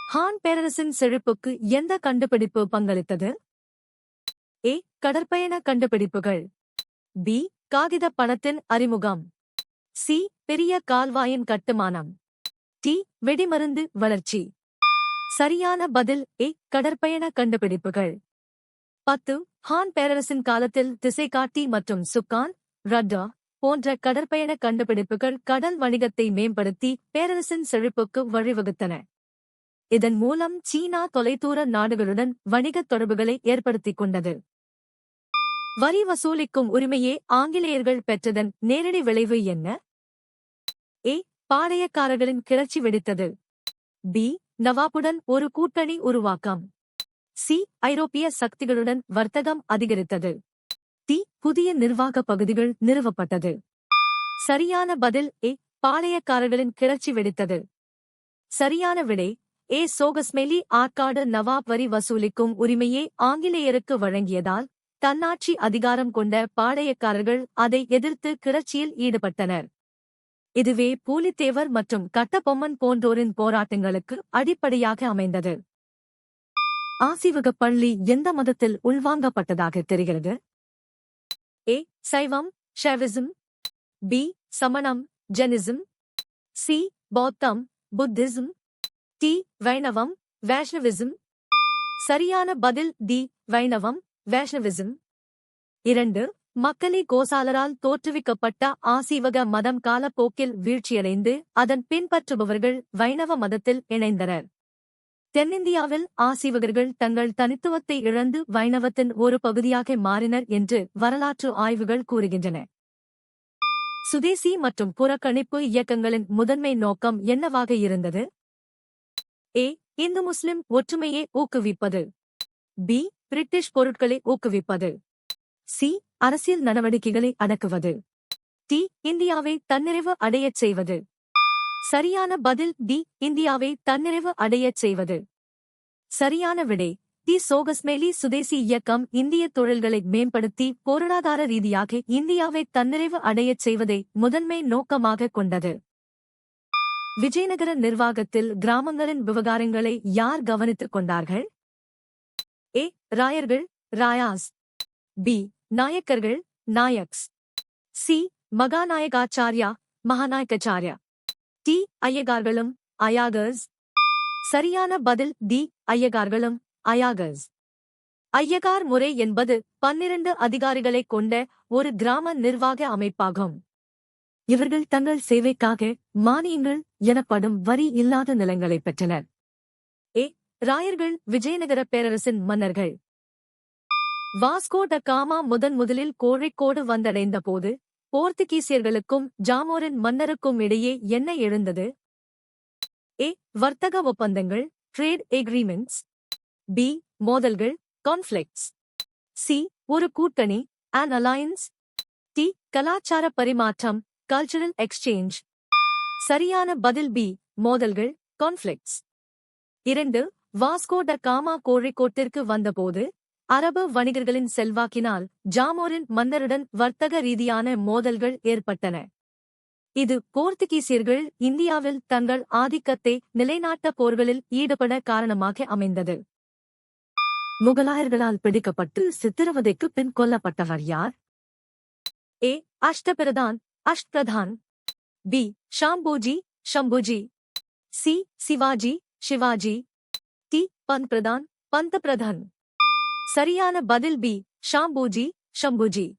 ஹான் பேரரசின் செழிப்புக்கு எந்த கண்டுபிடிப்பு பங்களித்தது? ஏ. கடற்பயண கண்டுபிடிப்புகள். பி. காகித பணத்தின் அறிமுகம். சி. பெரிய கால்வாயின் கட்டுமானம். டி. வெடிமருந்து வளர்ச்சி. சரியான பதில் ஏ. கடற்பயண கண்டுபிடிப்புகள். 10. ஹான் பேரரசின் காலத்தில் திசைகாட்டி மற்றும் சுக்கான், ரட்டர் போன்ற கடற்பயண கண்டுபிடிப்புகள் கடல் வணிகத்தை மேம்படுத்தி பேரரசின் செழிப்புக்கு வழிவகுத்தன. இதன் மூலம் சீனா தொலைதூர நாடுகளுடன் வணிகத் தொடர்புகளை ஏற்படுத்திக் கொண்டது. வரி வசூலிக்கும் உரிமையை ஆங்கிலேயர்கள் பெற்றதன் நேரடி விளைவு என்ன? ஏ. பாளையக்காரர்களின் கிளர்ச்சி வெடித்தது. பி. நவாபுடன் ஒரு கூட்டணி உருவாக்கம். சி. ஐரோப்பிய சக்திகளுடன் வர்த்தகம் அதிகரித்தது. டி. புதிய நிர்வாக பகுதிகள் நிறுவப்பட்டது. சரியான பதில் ஏ. பாளையக்காரர்களின் கிளர்ச்சி வெடித்தது. சரியான விடை ஏ. சோகஸ்மெலி ஆற்காடு நவாப் வரி வசூலிக்கும் உரிமையை ஆங்கிலேயருக்கு வழங்கியதால் தன்னாட்சி அதிகாரம் கொண்ட பாளையக்காரர்கள் அதை எதிர்த்து கிளர்ச்சியில் ஈடுபட்டனர். இதுவே பூலித்தேவர் மற்றும் கட்டபொம்மன் போன்றோரின் போராட்டங்களுக்கு அடிப்படையாக அமைந்தது. ஆசீவகப் பள்ளி எந்த மதத்தில் உள்வாங்கப்பட்டதாக தெரிகிறது? ஏ. சைவம் ஷைவிசம். பி. சமணம் ஜெனிசம். சி. பௌத்தம் புத்திசம். டி. வைணவம் வைஷ்ணவிசம். சரியான பதில் டி. வைணவம் வைஷ்ணவிசம். 2. மக்களி கோசாலரால் தோற்றுவிக்கப்பட்ட ஆசீவக மதம் காலப்போக்கில் வீழ்ச்சியடைந்து அதன் பின்பற்றுபவர்கள் வைணவ மதத்தில் இணைந்தனர். தென்னிந்தியாவில் ஆசீவகர்கள் தங்கள் தனித்துவத்தை இழந்து வைணவத்தின் ஒரு பகுதியாக மாறினர் என்று வரலாற்று ஆய்வுகள் கூறுகின்றன. சுதேசி மற்றும் புறக்கணிப்பு இயக்கங்களின் முதன்மை நோக்கம் என்னவாக இருந்தது? ஏ. இந்து முஸ்லிம் ஒற்றுமையை ஊக்குவிப்பது. பி. பிரிட்டிஷ் பொருட்களை ஊக்குவிப்பது. சி. அரசியல் நடவடிக்கைகளை அடக்குவது. டி. இந்தியாவை தன்னிறைவு அடையச் செய்வது. சரியான பதில் டி. இந்தியாவை தன்னிறைவு அடையச் செய்வது. சரியான விடை டி. சோகஸ்மெலி சுதேசி இயக்கம் இந்திய தொழில்களை மேம்படுத்தி பொருளாதார ரீதியாக இந்தியாவை தன்னிறைவு அடையச் செய்வதை முதன்மை நோக்கமாக கொண்டது. விஜயநகர நிர்வாகத்தில் கிராமங்களின் விவகாரங்களை யார் கவனித்துக் கொண்டார்கள்? ஏ. ராயர்கள் ராயாஸ். பி. நாயக்கர்கள் நாயக்ஸ். சி. மகாநாயகாச்சார்யா மகாநாயக்காச்சார்யா. டி. ஐயகார்களும் அயாகர்ஸ். சரியான பதில் டி. ஐயகார்களும் அயாகர்ஸ். ஐயகார் முறை என்பது 12 அதிகாரிகளைக் கொண்ட ஒரு கிராம நிர்வாக அமைப்பாகும். இவர்கள் தங்கள் சேவைக்காக மானியங்கள் எனப்படும் வரி இல்லாத நிலங்களை பெற்றனர். ஏ. ராயர்கள் விஜயநகர பேரரசின் மன்னர்கள். வாஸ்கோ ட காமா முதலில் கோழிக்கோடு வந்தடைந்த போது போர்த்துகீசியர்களுக்கும் ஜாமோரின் மன்னருக்கும் இடையே என்ன எழுந்தது? ஏ. வர்த்தக ஒப்பந்தங்கள் ட்ரேட் எக்ரீமெண்ட்ஸ். பி. மோதல்கள் கான்ஃப்ளிக்ட்ஸ். சி. ஒரு கூட்டணி an alliance. டி. கலாச்சார பரிமாற்றம் கல்ச்சுரல் எக்ஸ்சேஞ்ச். சரியான பதில் பி. மோதல்கள் கான்ஃப்ளிக்ட்ஸ். 2. வாஸ்கோ ட காமா கோழிக்கோட்டிற்கு வந்தபோது அரபு வணிகர்களின் செல்வாக்கினால் ஜாமோரின் மன்னருடன் வர்த்தக ரீதியான மோதல்கள் ஏற்பட்டன. இது போர்த்துகீசியர்கள் இந்தியாவில் தங்கள் ஆதிக்கத்தை நிலைநாட்ட போர்களில் ஈடுபட காரணமாக அமைந்தது. முகலாயர்களால் பிடிக்கப்பட்டு சித்திரவதைக்கு பின் கொல்லப்பட்டவர் யார்? A. Ashtapradhan Ashtapradhan. B. Sambhaji Sambhaji. C. Shivaji Shivaji. D. Pantpradhan Pantpradhan. சரியான பதில் பி. ஷாம்பூஜி ஷம்புஜி.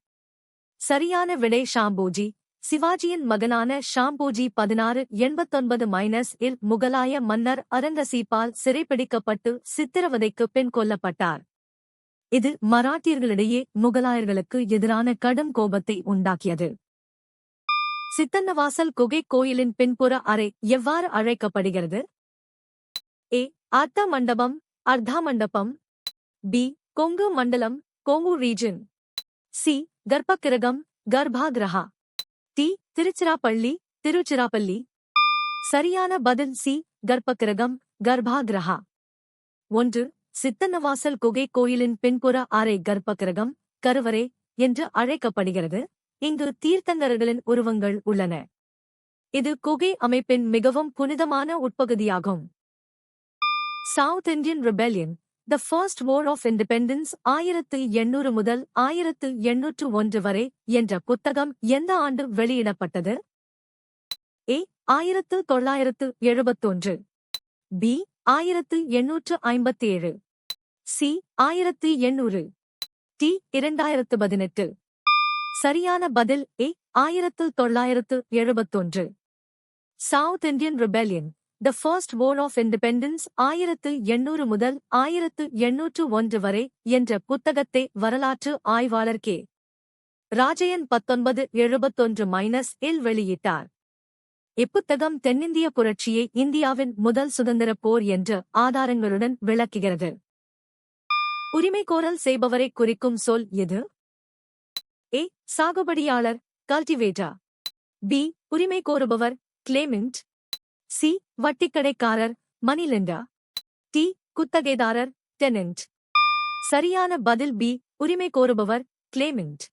சரியான விடை ஷாம்பூஜி. சிவாஜியின் மகனான ஷாம்பூஜி 1689 முகலாய மன்னர் அரங்கசீப்பால் சிறைப்பிடிக்கப்பட்டு சித்திரவதைக்கு பின் கொல்லப்பட்டார். இது மராட்டியர்களிடையே முகலாயர்களுக்கு எதிரான கடும் கோபத்தை உண்டாக்கியது. சித்தன்னவாசல் குகை கோயிலின் பின்புற அறை எவ்வாறு அழைக்கப்படுகிறது? ஏ. அர்த்த மண்டபம் அர்த்தா மண்டபம். பி. கொங்கு மண்டலம் கொங்கு ரீஜன். சி. கர்ப்பகிரகம் கர்ப்பாகிரஹா. டி. திருச்சிராப்பள்ளி திருச்சிராப்பள்ளி. சரியான பதில் சி. கர்ப்பகிரகம் கர்ப்பாகிரஹா. 1. சித்தன்னவாசல் குகை கோயிலின் பின்புற அறை கர்ப்பகிரகம் கருவறை என்று அழைக்கப்படுகிறது. இங்கு தீர்த்தங்கரர்களின் உருவங்கள் உள்ளன. இது குகை அமைப்பின் மிகவும் புனிதமான உட்பகுதியாகும். South Indian Rebellion, The First War of Independence 1800 முதல் 1801 வரை என்ற புத்தகம் எந்த ஆண்டு வெளியிடப்பட்டது? A. 1971, B. 1857, C. 1800, T. 2018. சரியான பதில் A. 1971. South Indian Rebellion, The First War of Independence 1800 முதல் 1801 வரை என்ற புத்தகத்தை வரலாற்று ஆய்வாளர் கே. ராஜயன் 1971-இல் வெளியிட்டார். இப்புத்தகம் தென்னிந்திய புரட்சியை இந்தியாவின் முதல் சுதந்திரப் போர் என்ற ஆதாரங்களுடன் விளக்குகிறது. உரிமைகோரல் செய்பவரை குறிக்கும் சொல் எது? A. சாகுபடியாளர், கல்டிவேட்டர். B. உரிமை கோருபவர், கிளேமெண்ட். C. வட்டிக்கடைக்காரர், மணிலெண்டர். T. குத்தகைதாரர், டெனன்ட். சரியான பதில் B. உரிமை கோருபவர், கிளேமெண்ட்.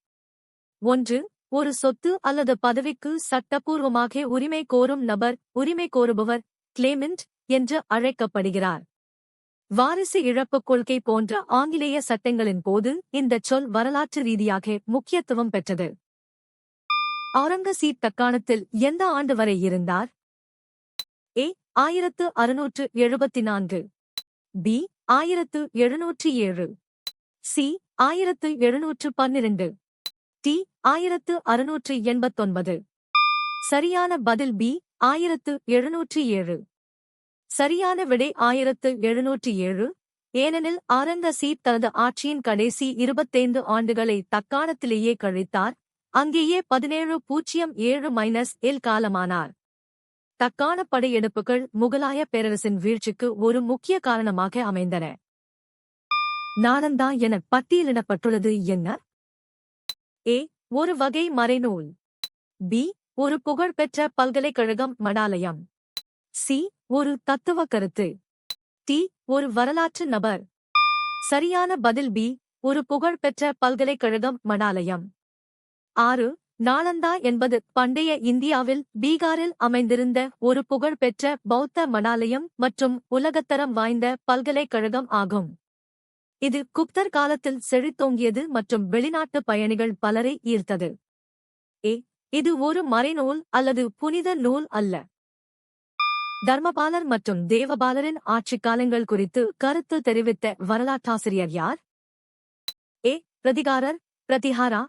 1. ஒரு சொத்து அல்லது பதவிக்கு சட்டப்பூர்வமாக உரிமை கோரும் நபர் உரிமை கோருபவர், கிளேமெண்ட் என்று அழைக்கப்படுகிறார். வாரிசு இழப்புக் கொள்கை போன்ற ஆங்கிலேய சட்டங்களின் போது இந்தச் சொல் வரலாற்று ரீதியாக முக்கியத்துவம் பெற்றது. அவுரங்கசீப் தக்காணத்தில் எந்த ஆண்டு வரை இருந்தார்? A. 1674, B. 1707, C. 1712, T. 1689. சரியான பதில் B. 1707. சரியான விடை 1707, ஏனெனில் அவுரங்கசீப் தனது ஆட்சியின் கடைசி 25 ஆண்டுகளை தக்காணத்திலேயே கழித்தார், அங்கேயே 1707-இல் காலமானார். தக்காண படையெடுப்புகள் முகலாய பேரரசின் வீழ்ச்சிக்கு ஒரு முக்கிய காரணமாக அமைந்தன. நாலந்தா என பட்டியலிடப்பட்டுள்ளது என்ன? A. ஒரு வகை மறைநூல். B. ஒரு புகழ்பெற்ற பல்கலைக்கழகம் மடாலயம். C. ஒரு தத்துவ கருத்து. T. ஒரு வரலாற்று நபர். சரியான பதில் B. ஒரு புகழ்பெற்ற பல்கலைக்கழகம் மடாலயம். 6. நாலந்தா என்பது பண்டைய இந்தியாவில் பீகாரில் அமைந்திருந்த ஒரு புகழ்பெற்ற பௌத்த மடாலயம் மற்றும் உலகத்தரம் வாய்ந்த பல்கலைக்கழகம் ஆகும். இது குப்தர் காலத்தில் செழித்தோங்கியது மற்றும் வெளிநாட்டு பயணிகள் பலரை ஈர்த்தது. A. இது ஒரு மறைநூல் அல்லது புனித நூல் அல்ல. தர்மபாலர் மற்றும் தேவபாலரின் ஆட்சிக் காலங்கள் குறித்து கருத்து தெரிவித்த வரலாற்றாசிரியர் யார்? A. பிரதிகாரர், Pratihara.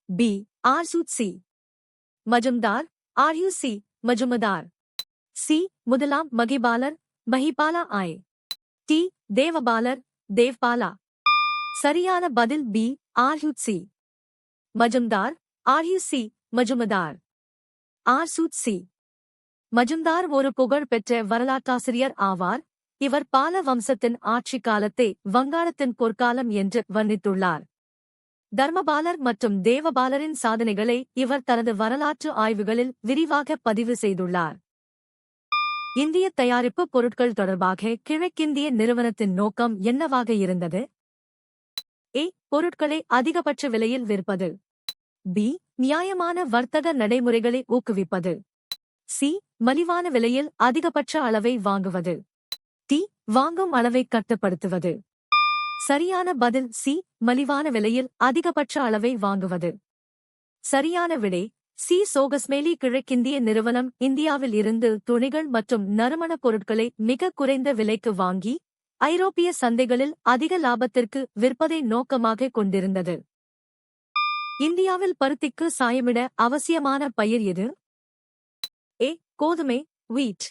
B. ஆர்சூட்சி, Majumdar, ஆர்யூசி, மஜுமதார். C. முதலாம் மகிபாலர், மஹிபாலா ஆய். T. தேவபாலர், தேவ்பாலா. சரியான பதில் B. ஆர்யூட்சி. மஜும்தார், ஆர்யூசி, மஜுமதார். ஆர்சூட்சி. மஜும்தார் ஒரு புகழ்பெற்ற வரலாற்றாசிரியர் ஆவார். இவர் பால வம்சத்தின் ஆட்சி காலத்தை வங்காளத்தின் பொற்காலம் என்று வர்ணித்துள்ளார். தர்மபாலர் மற்றும் தேவபாலரின் சாதனைகளை இவர் தனது வரலாற்று ஆய்வுகளில் விரிவாக பதிவு செய்துள்ளார். இந்திய தயாரிப்பு பொருட்கள் தொடர்பாக கிழக்கிந்திய நிறுவனத்தின் நோக்கம் என்னவாக இருந்தது? A. பொருட்களை அதிகபட்ச விலையில் விற்பது. B. நியாயமான வர்த்தக நடைமுறைகளை ஊக்குவிப்பது. C. மலிவான விலையில் அதிகபட்ச அளவை வாங்குவது. T. வாங்கும் அளவை கட்டுப்படுத்துவது. சரியான பதில் C. மலிவான விலையில் அதிகபட்ச அளவை வாங்குவது. சரியான விடை C. சோகஸ்மேலி கிழக்கிந்திய நிறுவனம் இந்தியாவில் இருந்து துணிகள் மற்றும் நறுமணப் பொருட்களை மிக குறைந்த விலைக்கு வாங்கி ஐரோப்பிய சந்தைகளில் அதிக லாபத்திற்கு விற்பதை நோக்கமாக கொண்டிருந்தது. இந்தியாவில் பருத்திக்கு சாயமிட அவசியமான பயிர் எது? A. கோதுமை, wheat.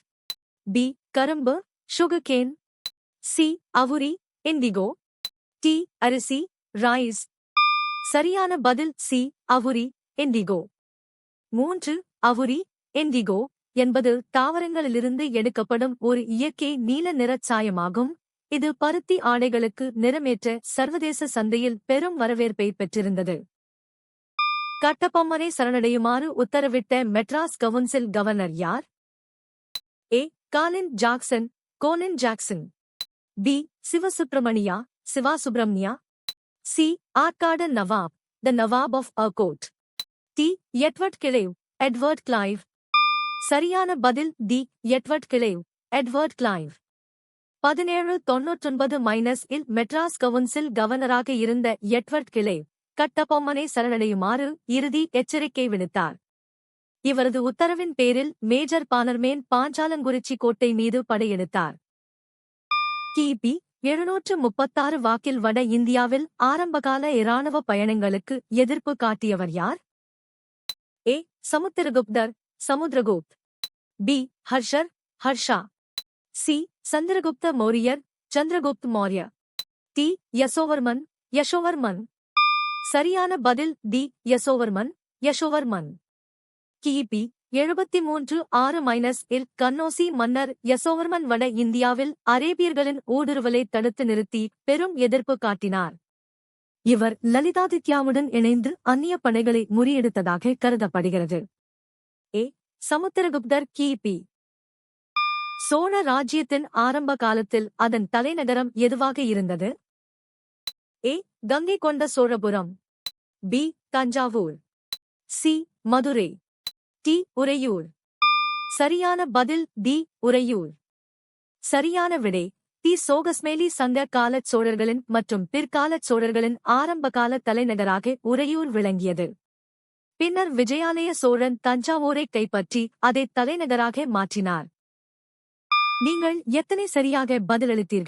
B. கரும்பு, sugarcane. C. அவுரி, indigo. T. அரிசி, rice. சரியான பதில் C. அவுரி, indigo. 3. அவுரி, indigo என்பது தாவரங்களிலிருந்து எடுக்கப்படும் ஒரு இயற்கை நீல நிறச் சாயமாகும். இது பருத்தி ஆடைகளுக்கு நிறமேற்ற சர்வதேச சந்தையில் பெரும் வரவேற்பை பெற்றிருந்தது. கட்டபொம்மனை சரணடையுமாறு உத்தரவிட்ட மெட்ராஸ் கவுன்சில் கவர்னர் யார்? A. Colin Jackson, Colin Jackson. B. Sivasubramania, Siva Subramania. C. Arcot nawab, the nawab of Arcot. T. Edward Clive, Edward Clive. சரியான பதில் D. Edward Clive, Edward Clive. 1799 இல் மெட்ராஸ் கவுன்சில் கவர்னராக இருந்த எட்வர்ட் கிளே கட்டபொம்மனை சரணடையுமாறு இறுதி எச்சரிக்கை விடுத்தார். இவரது உத்தரவின் பேரில் மேஜர் பானர்மேன் பாஞ்சாலங்குறிச்சி கோட்டை மீது படையெடுத்தார். கிபி 736 வாக்கில் வட இந்தியாவில் ஆரம்பகால இராணுவ பயணங்களுக்கு எதிர்ப்பு காட்டியவர் யார்? A. Samudraguptar Samudragupt. B. Harshar Harsha. C. Chandragupta Mauryar Chandragupt Maurya. D. Yashovarman Yashovarman. சரியான பதில் டி. யசோவர்மன் யசோவர்மன். கிபி 73 இல் கன்னோசி மன்னர் யசோவர்மன் வட இந்தியாவில் அரேபியர்களின் ஊடுருவலை தடுத்து நிறுத்தி பெரும் எதிர்ப்பு காட்டினார். இவர் லலிதாதித்யாவுடன் இணைந்து அந்நிய படைகளை முறியெடுத்ததாக கருதப்படுகிறது. ஏ. சமுத்திரகுப்தர். கிபி சோழ ராஜ்யத்தின் ஆரம்ப காலத்தில் அதன் தலைநகரம் எதுவாக இருந்தது? A. Gangai Konda Cholapuram. B. Thanjavur. C. Madurai. D. Uraiyur. சரியான பதில் டி. உறையூர். சரியான விடை டி. சோகஸ்மேலி. சங்க காலச் சோழர்களின் மற்றும் பிற்காலச் சோழர்களின் ஆரம்பகால தலைநகராக உறையூர் விளங்கியது. பின்னர் விஜயாலய சோழன் தஞ்சாவூரை கைப்பற்றி அதை தலைநகராக மாற்றினார். நீங்கள் எத்தனை சரியாக பதிலளித்தீர்கள்?